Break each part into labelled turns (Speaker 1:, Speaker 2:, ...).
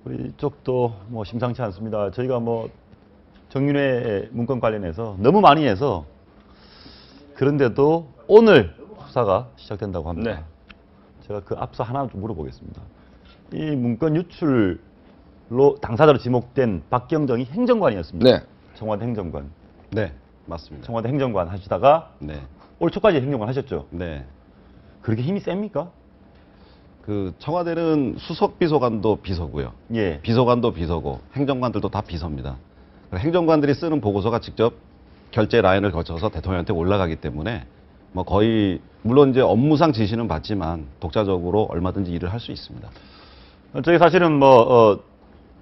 Speaker 1: 우리 쪽도 뭐 심상치 않습니다. 저희가 뭐 정윤회 문건 관련해서 너무 많이 해서 그런데도 오늘 수사가 시작된다고 합니다.
Speaker 2: 네.
Speaker 1: 제가 그 앞서 하나 좀 물어보겠습니다. 이 문건 유출로 당사자로 지목된 박경정이 행정관이었습니다.
Speaker 2: 네.
Speaker 1: 청와대 행정관.
Speaker 3: 네, 맞습니다.
Speaker 1: 청와대 행정관 하시다가
Speaker 3: 네,
Speaker 1: 올 초까지 행정관 하셨죠.
Speaker 3: 네.
Speaker 1: 그렇게 힘이 셉니까?
Speaker 3: 그 청와대는 수석 비서관도 비서고요.
Speaker 1: 예.
Speaker 3: 비서관도 비서고 행정관들도 다 비서입니다. 행정관들이 쓰는 보고서가 직접 결제 라인을 거쳐서 대통령한테 올라가기 때문에 뭐 거의 물론 이제 업무상 지시는 받지만 독자적으로 얼마든지 일을 할 수 있습니다.
Speaker 1: 저희 사실은 뭐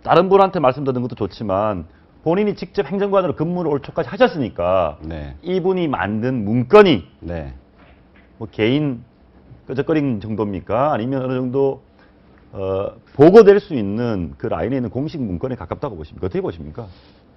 Speaker 1: 다른 분한테 말씀드리는 것도 좋지만 본인이 직접 행정관으로 근무를 올 초까지 하셨으니까
Speaker 3: 네,
Speaker 1: 이분이 만든 문건이
Speaker 3: 네.
Speaker 1: 뭐 개인 끄적거린 정도입니까? 아니면 어느 정도 보고될 수 있는 그 라인에 있는 공식 문건에 가깝다고 보십니까? 어떻게 보십니까?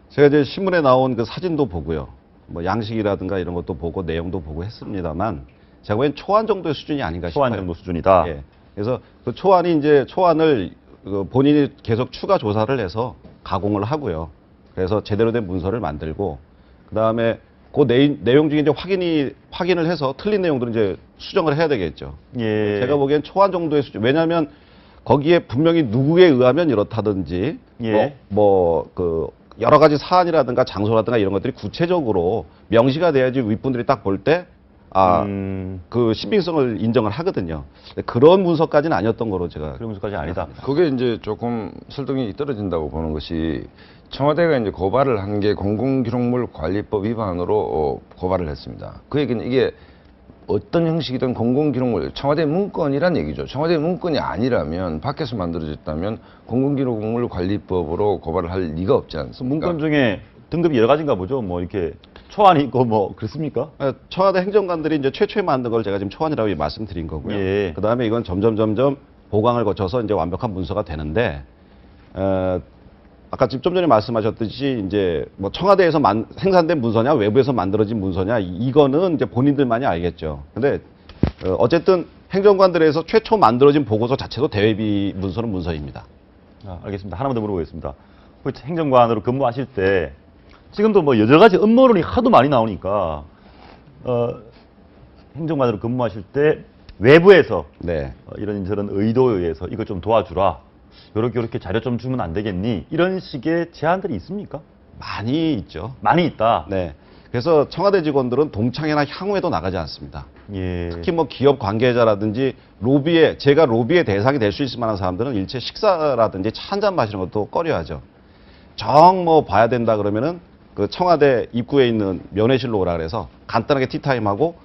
Speaker 3: 제가 이제 신문에 나온 그 사진도 보고요. 뭐 양식이라든가 이런 것도 보고 내용도 보고 했습니다만 제가 보기엔 초안 정도의 수준이 아닌가 싶어요.
Speaker 1: 초안 정도 수준이다.
Speaker 3: 예. 그래서 그 초안을 그 본인이 계속 추가 조사를 해서 가공을 하고요. 그래서 제대로 된 문서를 만들고 그다음에 그 내용 중에 이제 확인을 해서 틀린 내용들은 이제 수정을 해야 되겠죠.
Speaker 1: 예.
Speaker 3: 제가 보기엔 초안 정도의 수준. 왜냐하면 거기에 분명히 누구에 의하면 이렇다든지
Speaker 1: 예.
Speaker 3: 그 여러 가지 사안이라든가 장소라든가 이런 것들이 구체적으로 명시가 돼야지 윗분들이 딱 볼 때 그 신빙성을 인정을 하거든요. 그런 문서까지는 아니었던 거로 제가
Speaker 1: 그런 문서까지 아니다.
Speaker 2: 그게 이제 조금 설득이 떨어진다고 보는 것이 청와대가 이제 고발을 한 게 공공기록물 관리법 위반으로 고발을 했습니다. 그 얘기는 이게 어떤 형식이든 공공기록물, 청와대 문건이란 얘기죠. 청와대 문건이 아니라면 밖에서 만들어졌다면 공공기록물 관리법으로 고발을 할 리가 없지 않습니까?
Speaker 1: 문건 중에 등급이 여러 가지인가 보죠. 뭐 이렇게 초안이 있고 뭐 그렇습니까?
Speaker 3: 청와대 행정관들이 이제 최초에 만든 걸 제가 지금 초안이라고 말씀드린 거고요.
Speaker 1: 예.
Speaker 3: 그 다음에 이건 점점 보강을 거쳐서 이제 완벽한 문서가 되는데, 아까 좀 전에 말씀하셨듯이 이제 뭐 청와대에서 생산된 문서냐, 외부에서 만들어진 문서냐, 이거는 이제 본인들만이 알겠죠. 근데, 어쨌든 행정관들에서 최초 만들어진 보고서 자체도 대외비 문서는 문서입니다.
Speaker 1: 알겠습니다. 하나만 더 물어보겠습니다. 행정관으로 근무하실 때 지금도 뭐 여러 가지 음모론이 하도 많이 나오니까 행정관으로 근무하실 때 외부에서
Speaker 3: 네.
Speaker 1: 이런저런 의도에 의해서 이거 좀 도와주라. 요렇게 자료 좀 주면 안 되겠니? 이런 식의 제안들이 있습니까?
Speaker 3: 많이 있죠.
Speaker 1: 많이 있다.
Speaker 3: 네. 그래서 청와대 직원들은 동창회나 향후에도 나가지 않습니다.
Speaker 1: 예.
Speaker 3: 특히 뭐 기업 관계자라든지 제가 로비의 대상이 될 수 있을 만한 사람들은 일체 식사라든지 차 한잔 마시는 것도 꺼려하죠. 정 뭐 봐야 된다 그러면은 그 청와대 입구에 있는 면회실로 오라 그래서 간단하게 티타임하고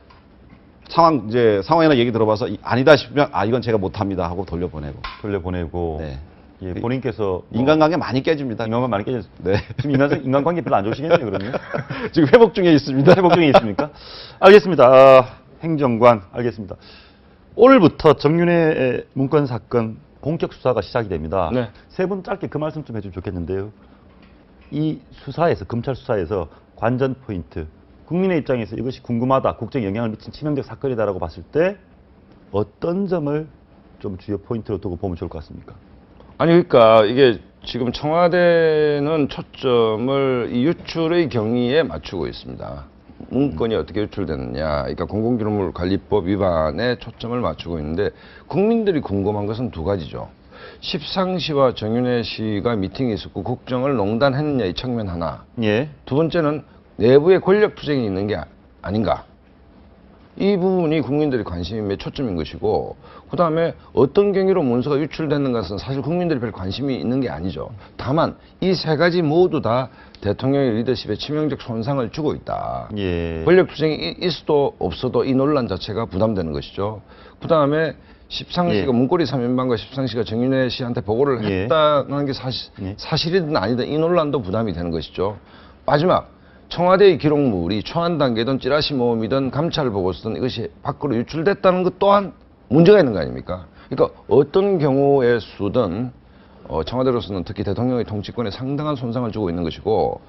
Speaker 3: 상황이나 얘기 들어봐서 아니다 싶으면 이건 제가 못합니다 하고 돌려보내고.
Speaker 1: 네. 예,
Speaker 3: 그
Speaker 1: 본인께서
Speaker 3: 인간관계 많이 깨집니다.
Speaker 1: 인간관계 많이 깨졌어요.
Speaker 3: 네.
Speaker 1: 지금 인간관계 별로 안 좋으시겠네요, 그러면.
Speaker 3: 지금 회복 중에 있습니다.
Speaker 1: 회복 중에 있습니까? 알겠습니다. 행정관, 알겠습니다. 오늘부터 정윤회 문건 사건 본격 수사가 시작이 됩니다.
Speaker 2: 네.
Speaker 1: 세 분 짧게 그 말씀 좀 해주면 좋겠는데요. 이 수사에서, 검찰 수사에서 관전 포인트, 국민의 입장에서 이것이 궁금하다, 국정에 영향을 미친 치명적 사건이다라고 봤을 때 어떤 점을 좀 주요 포인트로 두고 보면 좋을 것 같습니까?
Speaker 2: 아니 그러니까 이게 지금 청와대는 초점을 이 유출의 경위에 맞추고 있습니다. 문건이 어떻게 유출됐느냐, 그러니까 공공기록물 관리법 위반에 초점을 맞추고 있는데 국민들이 궁금한 것은 두 가지죠. 십상시와 정윤회 씨가 미팅이 있었고 국정을 농단했느냐 이 측면 하나.
Speaker 1: 예.
Speaker 2: 두 번째는 내부에 권력 투쟁이 있는 게 아닌가. 이 부분이 국민들의 관심의 초점인 것이고 그다음에 어떤 경위로 문서가 유출되는 것은 사실 국민들이 별 관심이 있는 게 아니죠. 다만 이 세 가지 모두 다 대통령의 리더십에 치명적 손상을 주고 있다.
Speaker 1: 예.
Speaker 2: 권력 투쟁이 있어도 없어도 이 논란 자체가 부담되는 것이죠. 그다음에 십상시가
Speaker 1: 예.
Speaker 2: 문고리 3인방과 십상시가 정윤회 씨한테 보고를
Speaker 1: 예.
Speaker 2: 했다는 게
Speaker 1: 예.
Speaker 2: 사실이든 아니든 이 논란도 부담이 되는 것이죠. 마지막 청와대의 기록물이 초안 단계든 찌라시 모음이든 감찰 보고서든 이것이 밖으로 유출됐다는 것 또한 문제가 있는 거 아닙니까? 그러니까 어떤 경우의 수든 청와대로서는 특히 대통령의 통치권에 상당한 손상을 주고 있는 것이고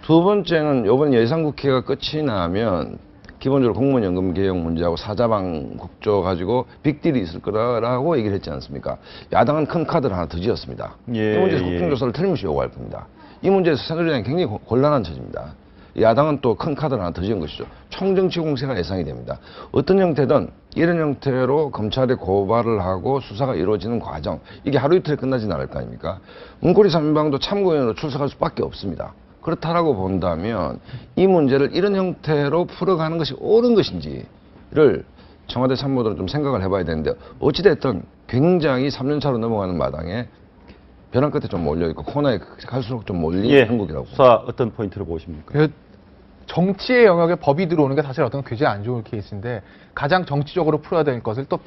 Speaker 2: 두 번째는 이번 예산국회가 끝이 나면 기본적으로 공무원연금 개혁 문제하고 사자방 국조 가지고 빅딜이 있을 거라고 얘기를 했지 않습니까? 야당은 큰 카드를 하나 더 쥐었습니다.
Speaker 1: 예,
Speaker 2: 이 문제에서
Speaker 1: 예.
Speaker 2: 국정조사를 틀림없이 요구할 겁니다. 이 문제에서 새누리당이 굉장히 곤란한 처지입니다. 야당은 또 큰 카드를 하나 더 지은 것이죠. 총정치 공세가 예상이 됩니다. 어떤 형태든 이런 형태로 검찰에 고발을 하고 수사가 이루어지는 과정, 이게 하루 이틀에 끝나지는 않을 거 아닙니까? 문고리 3인방도 참고인으로 출석할 수밖에 없습니다. 그렇다라고 본다면 이 문제를 이런 형태로 풀어가는 것이 옳은 것인지를 청와대 참모들은 좀 생각을 해봐야 되는데, 어찌됐든 굉장히 3년차로 넘어가는 마당에 벼랑 끝에 좀 몰려있고 코너에 갈수록 좀 몰린
Speaker 1: 예,
Speaker 2: 형국이라고.
Speaker 1: 수사 어떤 포인트를 보십니까?
Speaker 4: 그 정치의 영역에 법이 들어오는 게 사실 어떤 굉장히 안 좋은 케이스인데 가장 정치적으로 풀어야 될 것을 또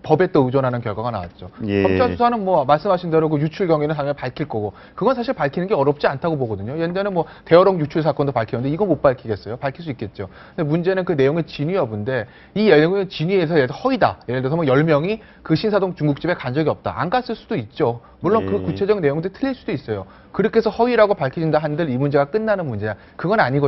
Speaker 4: 법에 또 의존하는 결과가 나왔죠.
Speaker 1: 예.
Speaker 4: 검찰 수사는 뭐 말씀하신 대로 그 유출 경위는 당연히 밝힐 거고 그건 사실 밝히는 게 어렵지 않다고 보거든요. 예전에 뭐 대여록 유출 사건도 밝혔는데 이거 못 밝히겠어요? 밝힐 수 있겠죠. 근데 문제는 그 내용의 진위 여부인데 이 내용의 진위에서 예를 들어 허위다. 예를 들어서 뭐 10명이 그 신사동 중국집에 간 적이 없다. 안 갔을 수도 있죠. 물론
Speaker 1: 예.
Speaker 4: 그 구체적 내용도 틀릴 수도 있어요. 그렇게 해서 허위라고 밝혀진다 한들 이 문제가 끝나는 문제야. 그건 아닌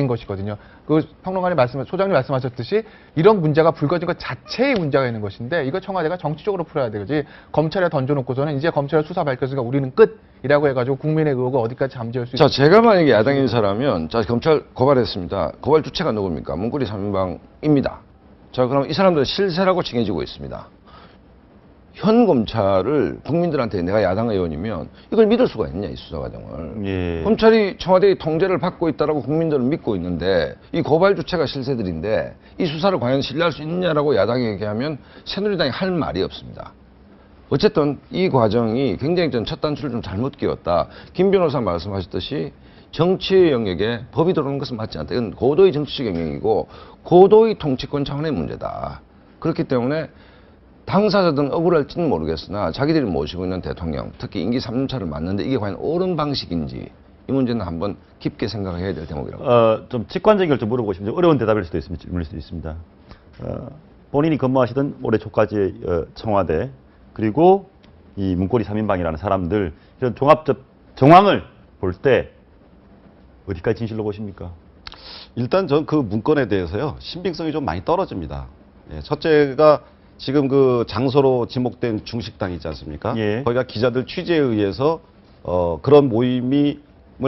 Speaker 4: 것이거든요. 그 평론가님 소장님 말씀하셨듯이 이런 문제가 불거진 것 자체의 문제가 있는 것인데 이거 청와대가 정치적으로 풀어야 되지. 검찰에 던져놓고서는 이제 검찰 수사 밝혔으니까 우리는 끝이라고 해가지고 국민의 의혹을 어디까지 잠재울 수
Speaker 2: 자,
Speaker 4: 있을지.
Speaker 2: 제가 만약에 야당 인사라면, 자, 검찰 고발했습니다. 고발 주체가 누굽니까? 문고리 3인방입니다. 자, 그럼 이 사람들은 실세라고 칭해지고 있습니다. 현 검찰을 국민들한테 내가 야당 의원이면 이걸 믿을 수가 있냐, 이 수사 과정을.
Speaker 1: 예.
Speaker 2: 검찰이 청와대의 통제를 받고 있다라고 국민들은 믿고 있는데 이 고발 주체가 실세들인데 이 수사를 과연 신뢰할 수 있느냐라고 야당이 얘기하면 새누리당이 할 말이 없습니다. 어쨌든 이 과정이 굉장히 전 첫 단추를 좀 잘못 끼웠다. 김 변호사 말씀하셨듯이 정치의 영역에 법이 들어오는 것은 맞지 않다. 이건 고도의 정치적 영역이고 고도의 통치권 차원의 문제다. 그렇기 때문에 당사자들은 억울할지는 모르겠으나 자기들이 모시고 있는 대통령, 특히 임기 3년차를 맞는데 이게 과연 옳은 방식인지 이 문제는 한번 깊게 생각해야 될 대목이라고.
Speaker 1: 좀 직관적인 걸 좀 물어보고 싶은데 어려운 대답일 수도 있습니다. 질문일 수도 있습니다. 본인이 근무하시던 올해 초까지의 청와대 그리고 이 문고리 3인방이라는 사람들 이런 종합적 정황을 볼 때 어디까지 진실로 보십니까?
Speaker 3: 일단 전 그 문건에 대해서요 신빙성이 좀 많이 떨어집니다. 예, 첫째가 지금 그 장소로 지목된 중식당 있지 않습니까?
Speaker 1: 예.
Speaker 3: 거기가 기자들 취재에 의해서 그런 모임을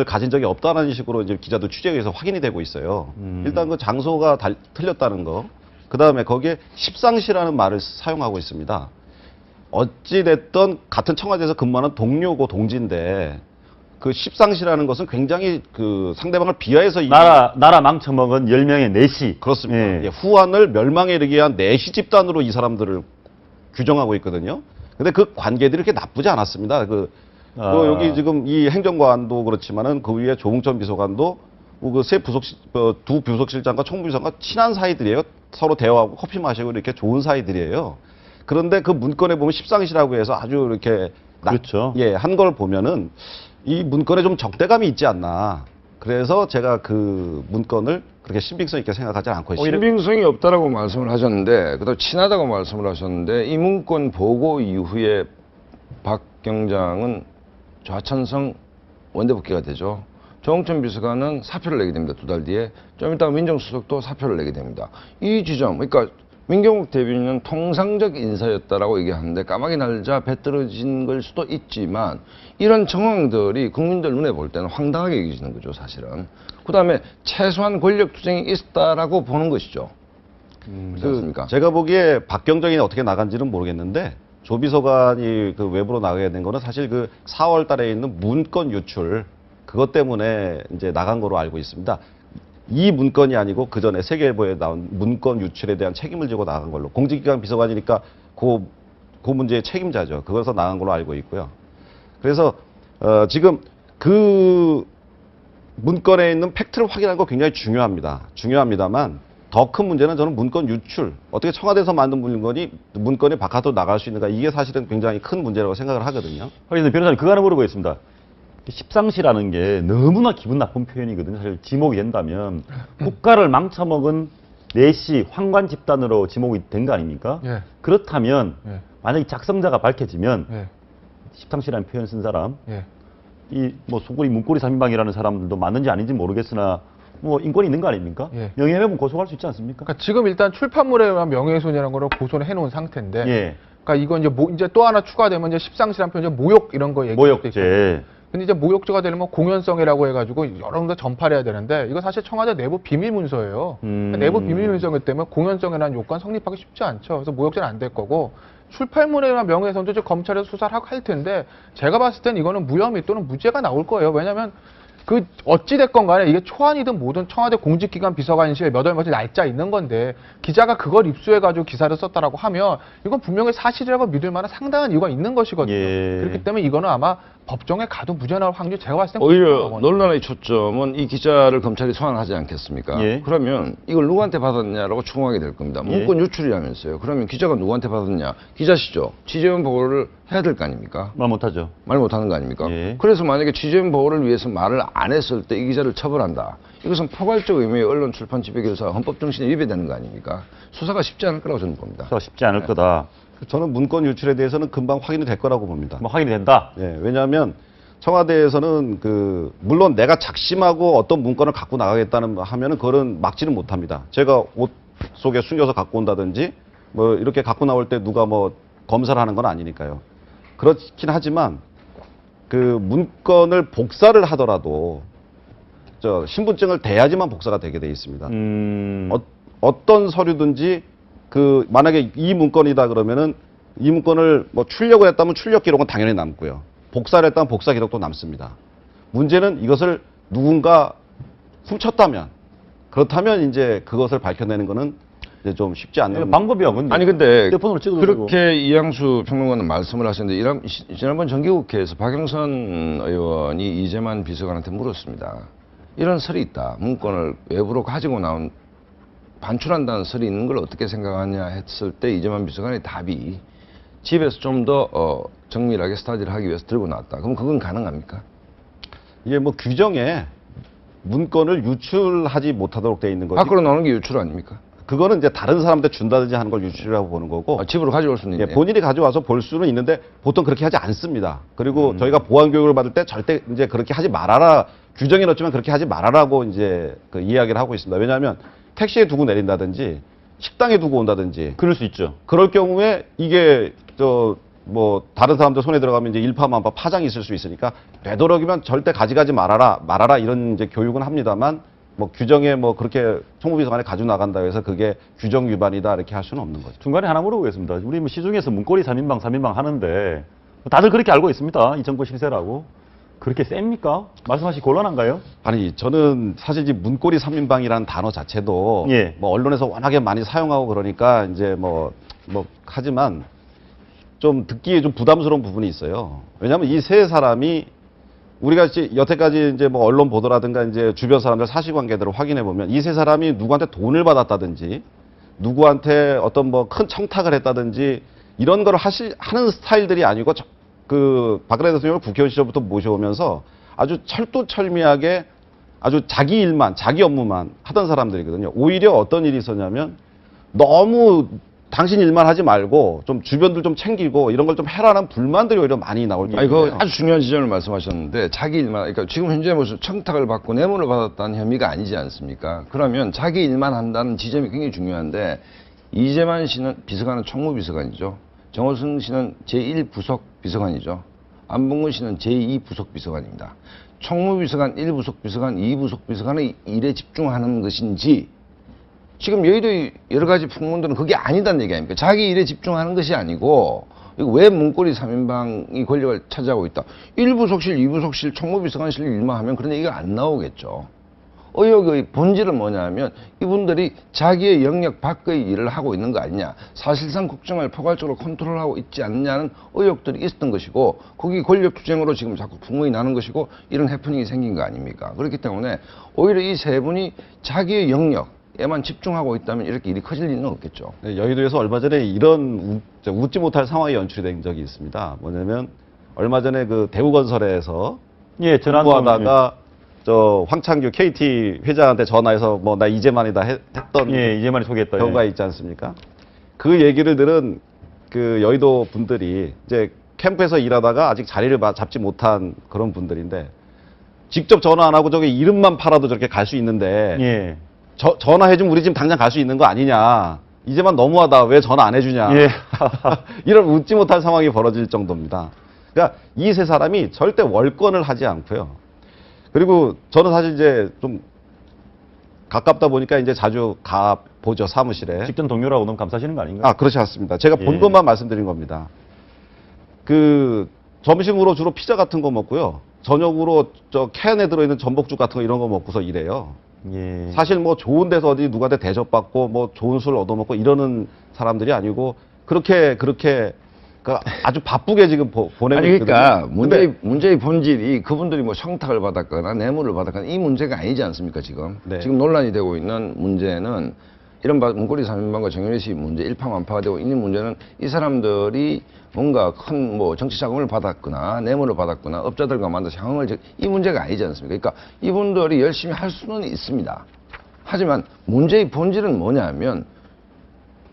Speaker 3: 가진 적이 없다는 식으로 이제 기자들 취재에 의해서 확인이 되고 있어요. 일단 그 장소가 틀렸다는 거. 그 다음에 거기에 십상시라는 말을 사용하고 있습니다. 어찌됐든 같은 청와대에서 근무하는 동료고 동지인데 그 십상시라는 것은 굉장히 그 상대방을 비하해서
Speaker 1: 나라 망쳐먹은 10명의 내시.
Speaker 3: 그렇습니다.
Speaker 1: 예.
Speaker 3: 예, 후한을 멸망에 이르게 한 내시 집단으로 이 사람들을 규정하고 있거든요. 근데 그 관계들이 그렇게 나쁘지 않았습니다. 여기 지금 이 행정관도 그렇지만은 그 위에 조홍천 비서관도 그 두 부속실장과 총무비서관과 친한 사이들이에요. 서로 대화하고 커피 마시고 이렇게 좋은 사이들이에요. 그런데 그 문건에 보면 십상시라고 해서 아주 이렇게
Speaker 1: 그렇죠.
Speaker 3: 한 걸 보면은 이 문건에 좀 적대감이 있지 않나. 그래서 제가 그 문건을 그렇게 신빙성 있게 생각하지 않고 있습니다.
Speaker 2: 신빙성이 없다라고 말씀을 하셨는데, 그다음 친하다고 말씀을 하셨는데 이 문건 보고 이후에 박 경장은 좌천성 원내복귀가 되죠. 조홍천 비서관은 사표를 내게 됩니다. 2달 뒤에. 좀 이따가 민정수석도 사표를 내게 됩니다. 이 지점, 그러니까 민경욱 대변인은 통상적 인사였다라고 얘기하는데 까마귀 날자 배 떨어진 걸 수도 있지만 이런 정황들이 국민들 눈에 볼 때는 황당하게 여겨지는 거죠, 사실은. 그다음에 최소한 권력 투쟁이 있었다라고 보는 것이죠. 그렇지 않습니까?
Speaker 3: 제가 보기에 박경정이 어떻게 나간지는 모르겠는데 조 비서관이 그 외부로 나가게 된 거는 사실 그 4월 달에 있는 문건 유출 그것 때문에 이제 나간 거로 알고 있습니다. 이 문건이 아니고 그 전에 세계일보에 나온 문건 유출에 대한 책임을 지고 나간 걸로 공직기관 비서관이니까 그 문제의 책임자죠. 그것에서 나간 걸로 알고 있고요. 그래서 지금 그 문건에 있는 팩트를 확인하는 거 굉장히 중요합니다만 더 큰 문제는 저는 문건 유출 어떻게 청와대에서 만든 문건이 바깥으로 나갈 수 있는가 이게 사실은 굉장히 큰 문제라고 생각을 하거든요.
Speaker 1: 그래서 변호사님 그거 하나 물어보겠습니다. 십상시라는 게 너무나 기분 나쁜 표현이거든요. 사실 지목이 된다면 국가를 망쳐먹은 내시 황관 집단으로 지목이 된 거 아닙니까?
Speaker 4: 예.
Speaker 1: 그렇다면
Speaker 4: 예.
Speaker 1: 만약에 작성자가 밝혀지면
Speaker 4: 예.
Speaker 1: 십상시라는 표현 쓴 사람
Speaker 4: 예.
Speaker 1: 이 뭐 소고리 문고리 3인방이라는 사람들도 맞는지 아닌지 모르겠으나 뭐 인권이 있는 거 아닙니까?
Speaker 4: 예.
Speaker 1: 명예훼손 고소할 수 있지 않습니까?
Speaker 4: 그러니까 지금 일단 출판물에 의한 명예훼손이라는 거를 고소를 해놓은 상태인데,
Speaker 1: 예.
Speaker 4: 그러니까 이거 이제 이제 또 하나 추가되면 이제 십상실한 표현, 모욕 이런 거 얘기할 수도 있거든요.
Speaker 1: 모욕죄.
Speaker 4: 근데 이제 모욕죄가 되려면 공연성이라고 해가지고 여러 군데 전파를 해야 되는데 이거 사실 청와대 내부 비밀 문서예요. 내부 비밀 문서이기 때문에 공연성이라는 요건 성립하기 쉽지 않죠. 그래서 모욕죄는 안 될 거고 출판물에 의한 명예훼손도 이제 검찰에서 수사를 하고 할 텐데 제가 봤을 땐 이거는 무혐의 또는 무죄가 나올 거예요. 왜냐하면 그 어찌됐건 간에 이게 초안이든 뭐든 청와대 공직기관 비서관실 몇 월 며칠 날짜 있는 건데 기자가 그걸 입수해가지고 기사를 썼다라고 하면 이건 분명히 사실이라고 믿을 만한 상당한 이유가 있는 것이거든요.
Speaker 1: 예.
Speaker 4: 그렇기 때문에 이거는 아마 법정에 가도 무죄 나올 확률이 제가 봤을 땐
Speaker 2: 오히려
Speaker 4: 높다고
Speaker 2: 논란의 초점은 이 기자를 검찰이 소환하지 않겠습니까?
Speaker 1: 예.
Speaker 2: 그러면 이걸 누구한테 받았냐라고 추궁하게 될 겁니다.
Speaker 1: 예.
Speaker 2: 문건 유출이라면서요. 그러면 기자가 누구한테 받았냐? 기자시죠. 취재원 보고를 해야 될 거 아닙니까?
Speaker 1: 말 못하죠.
Speaker 2: 말 못하는 거 아닙니까?
Speaker 1: 예.
Speaker 2: 그래서 만약에 취재원 보호를 위해서 말을 안 했을 때 이 기자를 처벌한다. 이것은 포괄적 의미의 언론 출판 지배교사 헌법 정신에 위배되는 거 아닙니까? 수사가 쉽지 않을 거라고 저는 봅니다.
Speaker 1: 수사가 쉽지 않을 거다.
Speaker 3: 저는 문건 유출에 대해서는 금방 확인이 될 거라고 봅니다.
Speaker 1: 뭐 확인이 된다.
Speaker 3: 예, 왜냐하면 청와대에서는 물론 내가 작심하고 어떤 문건을 갖고 나가겠다는 하면은 그거는 막지는 못합니다. 제가 옷 속에 숨겨서 갖고 온다든지 뭐 이렇게 갖고 나올 때 누가 뭐 검사를 하는 건 아니니까요. 그렇긴 하지만 그 문건을 복사를 하더라도 신분증을 대야지만 복사가 되게 돼 있습니다. 어떤 서류든지 만약에 이 문건이다 그러면은 이 문건을 뭐 출력을 했다면 출력 기록은 당연히 남고요. 복사를 했다면 복사 기록도 남습니다. 문제는 이것을 누군가 훔쳤다면 그렇다면 이제 그것을 밝혀내는 거는 이제 좀 쉽지 않는
Speaker 1: 방법이야. 근데
Speaker 2: 아니 근데
Speaker 1: 휴대폰으로 찍어도
Speaker 2: 그렇게 이양수 평론가는 말씀을 하셨는데 지난번 정기국회에서 박영선 의원이 이재만 비서관한테 물었습니다. 이런 설이 있다. 문건을 외부로 가지고 나온 반출한다는 설이 있는 걸 어떻게 생각하냐 했을 때 이재만 비서관의 답이 집에서 좀 더 정밀하게 스터디를 하기 위해서 들고 나왔다. 그럼 그건 가능합니까?
Speaker 3: 이게 뭐 규정에 문건을 유출하지 못하도록 돼 있는 거지.
Speaker 2: 밖으로 나오는 게 유출 아닙니까?
Speaker 3: 그거는 이제 다른 사람한테 준다든지 하는 걸 유출이라고 보는 거고.
Speaker 2: 집으로 가져올 수는
Speaker 3: 예,
Speaker 2: 있네.
Speaker 3: 본인이 가져와서 볼 수는 있는데 보통 그렇게 하지 않습니다. 그리고 저희가 보안 교육을 받을 때 절대 이제 그렇게 하지 말아라. 규정에 넣었지만 그렇게 하지 말아라고 이제 이야기를 하고 있습니다. 왜냐하면 택시에 두고 내린다든지 식당에 두고 온다든지
Speaker 1: 그럴 수 있죠.
Speaker 3: 그럴 경우에 이게 뭐 다른 사람들 손에 들어가면 이제 일파만파 파장이 있을 수 있으니까 되도록이면 절대 가져가지 말아라 이런 이제 교육은 합니다만 뭐 규정에 뭐 그렇게 총무비서관에 가지고 나간다 해서 그게 규정 위반이다 이렇게 할 수는 없는 거죠.
Speaker 1: 중간에 하나 물어보겠습니다. 우리 뭐 시중에서 문고리 3인방 하는데 다들 그렇게 알고 있습니다. 이 정부 실세라고. 그렇게 셉니까? 말씀하시기 곤란한가요?
Speaker 3: 아니 저는 사실 이 문고리 3인방이라는 단어 자체도
Speaker 1: 예.
Speaker 3: 뭐 언론에서 워낙에 많이 사용하고 그러니까 이제 뭐 하지만 좀 듣기에 좀 부담스러운 부분이 있어요. 왜냐하면 이 세 사람이 우리가 여태까지 이제 뭐 언론 보도라든가 이제 주변 사람들 사실관계들을 확인해 보면 이 세 사람이 누구한테 돈을 받았다든지 누구한테 어떤 뭐 큰 청탁을 했다든지 이런 걸 하는 스타일들이 아니고 박근혜 대통령을 국회의원 시절부터 모셔오면서 아주 철두철미하게 아주 자기 일만, 자기 업무만 하던 사람들이거든요. 오히려 어떤 일이 있었냐면 너무 당신 일만 하지 말고 좀 주변들 좀 챙기고 이런 걸 좀 해라는 불만들이 오히려 많이 나올
Speaker 2: 아니,
Speaker 3: 거예요.
Speaker 2: 그 아주 중요한 지점을 말씀하셨는데 자기 일만, 그러니까 지금 현재 무슨 청탁을 받고 뇌물을 받았다는 혐의가 아니지 않습니까? 그러면 자기 일만 한다는 지점이 굉장히 중요한데 이재만 씨는 비서관은 총무비서관이죠. 정호승 씨는 제1부속 비서관이죠. 안봉근 씨는 제2부속 비서관입니다. 총무비서관, 1부속 비서관, 2부속 비서관의 일에 집중하는 것인지 지금 여의도의 여러 가지 풍문들은 그게 아니다는 얘기 아닙니까? 자기 일에 집중하는 것이 아니고 이거 왜 문고리 3인방이 권력을 차지하고 있다. 1부속실, 2부속실, 총무비서관실 일만 하면 그런 얘기가 안 나오겠죠. 의혹의 본질은 뭐냐면 이분들이 자기의 영역 밖의 일을 하고 있는 거 아니냐. 사실상 국정을 포괄적으로 컨트롤하고 있지 않느냐는 의혹들이 있었던 것이고 거기 권력투쟁으로 지금 자꾸 풍문이 나는 것이고 이런 해프닝이 생긴 거 아닙니까? 그렇기 때문에 오히려 이 세 분이 자기의 영역에만 집중하고 있다면 이렇게 일이 커질 리는 없겠죠.
Speaker 3: 네, 여의도에서 얼마 전에 이런 웃지 못할 상황이 연출이 된 적이 있습니다. 뭐냐면 얼마 전에 그 대우건설에서
Speaker 1: 예,
Speaker 3: 전화하다가 황창규 KT 회장한테 전화해서 뭐 나 이재만이다 했던
Speaker 1: 예, 이재만이 소개했다.
Speaker 3: 경우가
Speaker 1: 예.
Speaker 3: 있지 않습니까? 그 얘기를 들은 그 여의도 분들이 이제 캠프에서 일하다가 아직 자리를 잡지 못한 그런 분들인데 직접 전화 안 하고 저기 이름만 팔아도 저렇게 갈 수 있는데
Speaker 1: 예.
Speaker 3: 전화해주면 우리 지금 당장 갈 수 있는 거 아니냐. 이제만 너무하다. 왜 전화 안 해주냐.
Speaker 1: 예.
Speaker 3: 이런 웃지 못할 상황이 벌어질 정도입니다. 그러니까 이 세 사람이 절대 월권을 하지 않고요. 그리고 저는 사실 이제 좀 가깝다 보니까 이제 자주 가 보죠, 사무실에.
Speaker 1: 직전 동료라고 너무 감사하시는 거 아닌가요?
Speaker 3: 아, 그렇지 않습니다. 제가 본
Speaker 1: 예.
Speaker 3: 것만 말씀드린 겁니다. 그 점심으로 주로 피자 같은 거 먹고요. 저녁으로 저 캔에 들어있는 전복죽 같은 거 이런 거 먹고서 일해요.
Speaker 1: 예.
Speaker 3: 사실 뭐 좋은 데서 어디 누구한테 대접받고 뭐 좋은 술 얻어먹고 이러는 사람들이 아니고 그렇게 그 아주 바쁘게 지금 보내고
Speaker 2: 아니 그러니까
Speaker 3: 있거든요. 근데
Speaker 2: 문제의 본질이 그분들이 뭐 청탁을 받았거나 뇌물을 받았거나 이 문제가 아니지 않습니까 지금?
Speaker 3: 네.
Speaker 2: 지금 논란이 되고 있는 문제는 이른바 문고리 3인방과 정윤회 씨 문제 일파만파가 되고 있는 문제는 이 사람들이 뭔가 큰 뭐 정치 자금을 받았거나 뇌물을 받았거나 업자들과 만나서 향응을 이 문제가 아니지 않습니까? 그러니까 이분들이 열심히 할 수는 있습니다. 하지만 문제의 본질은 뭐냐면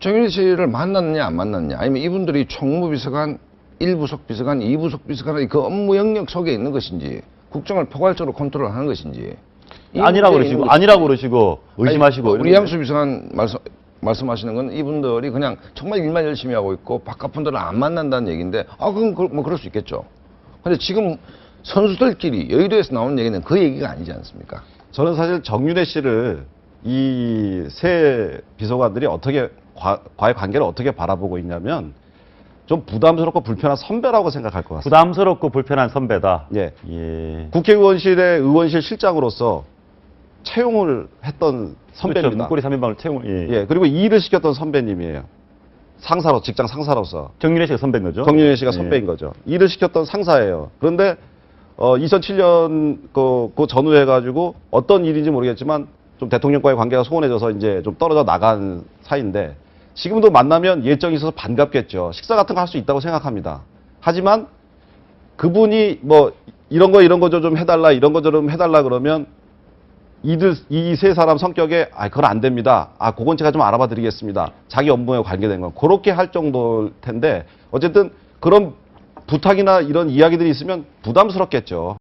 Speaker 2: 정윤회 씨를 만났느냐 안 만났느냐 아니면 이분들이 총무비서관 1부속 비서관 2부속 비서관의 그 업무 영역 속에 있는 것인지 국정을 포괄적으로 컨트롤하는 것인지
Speaker 1: 아니라고 그러시고 의심하시고
Speaker 2: 우리 양수 비서관 말씀하시는 건 이분들이 그냥 정말 일만 열심히 하고 있고 바깥 분들은 안 만난다는 얘기인데 그럼 뭐 그럴 수 있겠죠. 근데 지금 선수들끼리 여의도에서 나오는 얘기는 그 얘기가 아니지 않습니까?
Speaker 3: 저는 사실 정윤회 씨를 이 세 비서관들이 어떻게 과의 관계를 어떻게 바라보고 있냐면 좀 부담스럽고 불편한 선배라고 생각할 것 같습니다.
Speaker 1: 부담스럽고 불편한 선배다.
Speaker 3: 예.
Speaker 1: 예.
Speaker 3: 국회의원실의 의원실 실장으로서 채용을 했던
Speaker 1: 그렇죠.
Speaker 3: 선배입니다.
Speaker 1: 문고리 3인방을 채용. 예.
Speaker 3: 예, 그리고 이 일을 시켰던 선배님이에요. 상사로, 직장 상사로서.
Speaker 1: 정윤회 씨가 선배인 거죠?
Speaker 3: 정윤회 씨가
Speaker 1: 예.
Speaker 3: 선배인 거죠. 일을 시켰던 상사예요. 그런데 2007년 그 전후에 가지고 어떤 일인지 모르겠지만 좀 대통령과의 관계가 소원해져서 이제 좀 떨어져 나간 사이인데 지금도 만나면 예정이 있어서 반갑겠죠. 식사 같은 거 할 수 있다고 생각합니다. 하지만 그분이 뭐 이런 거 좀 해달라 이런 거 좀 해달라 그러면 이 세 사람 성격에 그건 안 됩니다. 그건 제가 좀 알아봐 드리겠습니다. 자기 업무에 관계된 건 그렇게 할 정도일 텐데 어쨌든 그런 부탁이나 이런 이야기들이 있으면 부담스럽겠죠.